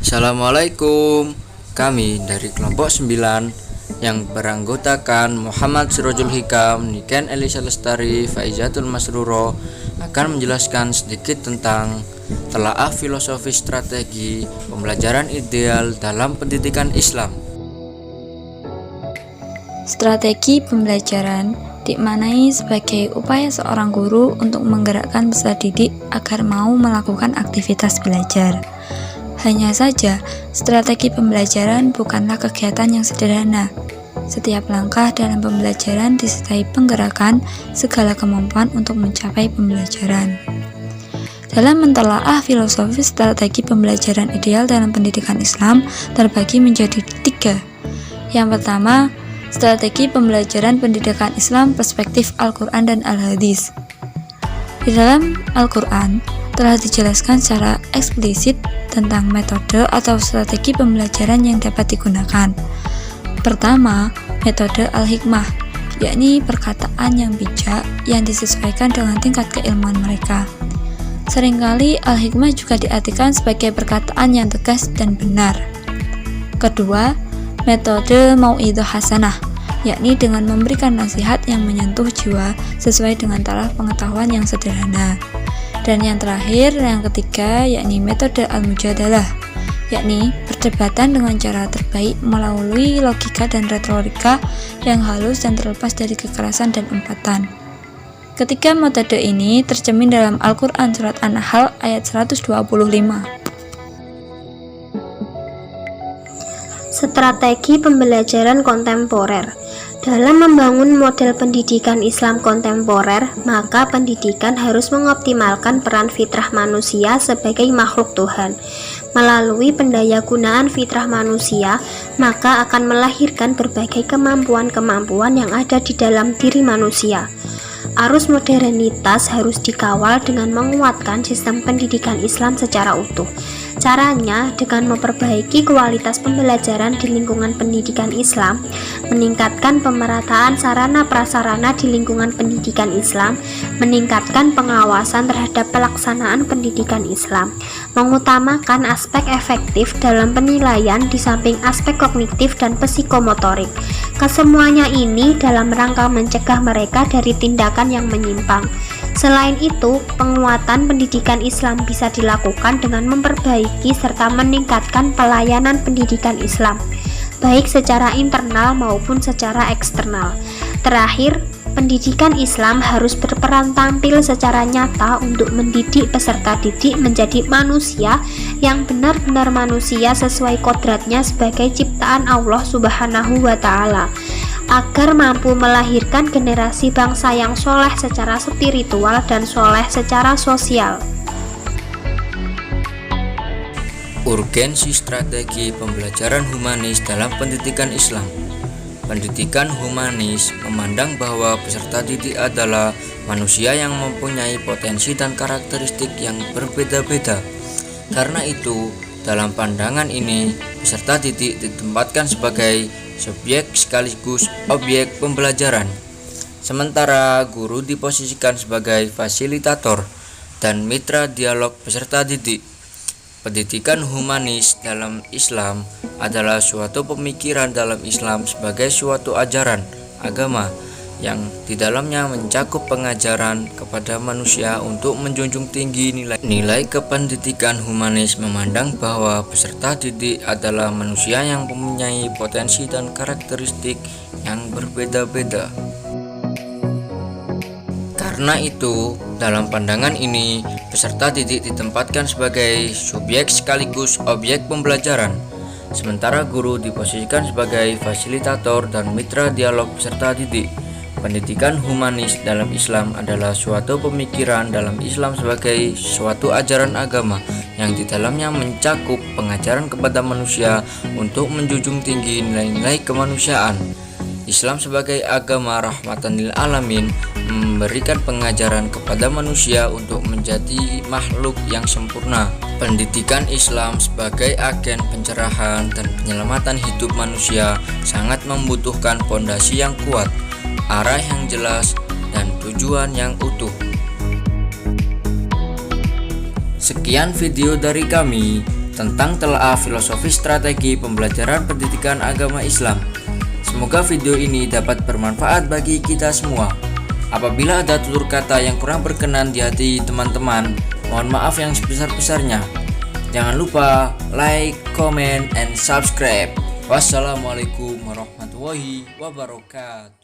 Assalamualaikum. Kami dari kelompok 9 yang beranggotakan Muhammad Sirojul Hikam, Niken Elisa Lestari, Faizatul Masruro akan menjelaskan sedikit tentang telaah filosofi strategi pembelajaran ideal dalam pendidikan Islam. Strategi pembelajaran dimaknai sebagai upaya seorang guru untuk menggerakkan peserta didik agar mau melakukan aktivitas belajar. Hanya saja, strategi pembelajaran bukanlah kegiatan yang sederhana. Setiap langkah dalam pembelajaran disertai penggerakan segala kemampuan untuk mencapai pembelajaran. Dalam mentelaah filosofi strategi pembelajaran ideal dalam pendidikan Islam terbagi menjadi 3. Yang pertama, strategi pembelajaran pendidikan Islam perspektif Al-Quran dan Al-Hadis. Di dalam Al-Quran telah dijelaskan secara eksplisit tentang metode atau strategi pembelajaran yang dapat digunakan. Pertama, metode Al-Hikmah, yakni perkataan yang bijak yang disesuaikan dengan tingkat keilmuan mereka. Seringkali Al-Hikmah juga diartikan sebagai perkataan yang tegas dan benar. Kedua, metode Mau'idhah Hasanah, yakni dengan memberikan nasihat yang menyentuh jiwa sesuai dengan taraf pengetahuan yang sederhana. Dan yang terakhir, yang ketiga, yakni metode Al-Mujadalah, yakni perdebatan dengan cara terbaik melalui logika dan retorika yang halus dan terlepas dari kekerasan dan umpatan. Ketiga metode ini tercermin dalam Al-Quran Surat An-Nahl ayat 125. Strategi pembelajaran kontemporer. Dalam membangun model pendidikan Islam kontemporer, maka pendidikan harus mengoptimalkan peran fitrah manusia sebagai makhluk Tuhan. Melalui pendayagunaan fitrah manusia, maka akan melahirkan berbagai kemampuan-kemampuan yang ada di dalam diri manusia. Arus modernitas harus dikawal dengan menguatkan sistem pendidikan Islam secara utuh. Caranya dengan memperbaiki kualitas pembelajaran di lingkungan pendidikan Islam, meningkatkan pemerataan sarana prasarana di lingkungan pendidikan Islam, meningkatkan pengawasan terhadap pelaksanaan pendidikan Islam, mengutamakan aspek efektif dalam penilaian di samping aspek kognitif dan psikomotorik. Kesemuanya ini dalam rangka mencegah mereka dari tindakan yang menyimpang. Selain itu, penguatan pendidikan Islam bisa dilakukan dengan memperbaiki serta meningkatkan pelayanan pendidikan Islam, baik secara internal maupun secara eksternal. Terakhir, pendidikan Islam harus berperan tampil secara nyata untuk mendidik peserta didik menjadi manusia yang benar-benar manusia sesuai kodratnya sebagai ciptaan Allah Subhanahu wa Ta'ala, agar mampu melahirkan generasi bangsa yang soleh secara spiritual dan soleh secara sosial. Urgensi strategi pembelajaran humanis dalam pendidikan Islam. Pendidikan humanis memandang bahwa peserta didik adalah manusia yang mempunyai potensi dan karakteristik yang berbeda-beda. Karena itu, dalam pandangan ini, peserta didik ditempatkan sebagai subjek sekaligus objek pembelajaran. Sementara guru diposisikan sebagai fasilitator dan mitra dialog peserta didik. Pendidikan humanis dalam Islam adalah suatu pemikiran dalam Islam sebagai suatu ajaran agama yang di dalamnya mencakup pengajaran kepada manusia untuk menjunjung tinggi nilai kependidikan humanis, memandang bahwa peserta didik adalah manusia yang mempunyai potensi dan karakteristik yang berbeda-beda. Karena itu, dalam pandangan ini, peserta didik ditempatkan sebagai subjek sekaligus objek pembelajaran, sementara guru diposisikan sebagai fasilitator dan mitra dialog peserta didik. Pendidikan humanis dalam Islam adalah suatu pemikiran dalam Islam sebagai suatu ajaran agama yang di dalamnya mencakup pengajaran kepada manusia untuk menjunjung tinggi nilai-nilai kemanusiaan. Islam sebagai agama rahmatan lil alamin memberikan pengajaran kepada manusia untuk menjadi makhluk yang sempurna. Pendidikan Islam sebagai agen pencerahan dan penyelamatan hidup manusia sangat membutuhkan fondasi yang kuat, arah yang jelas, dan tujuan yang utuh. Sekian video dari kami. tentang telaah filosofi strategi pembelajaran pendidikan agama Islam. Semoga video ini dapat bermanfaat bagi kita semua. Apabila ada tutur kata yang kurang berkenan di hati teman-teman, mohon maaf yang sebesar-besarnya. Jangan lupa like, comment, and subscribe. Wassalamualaikum warahmatullahi wabarakatuh.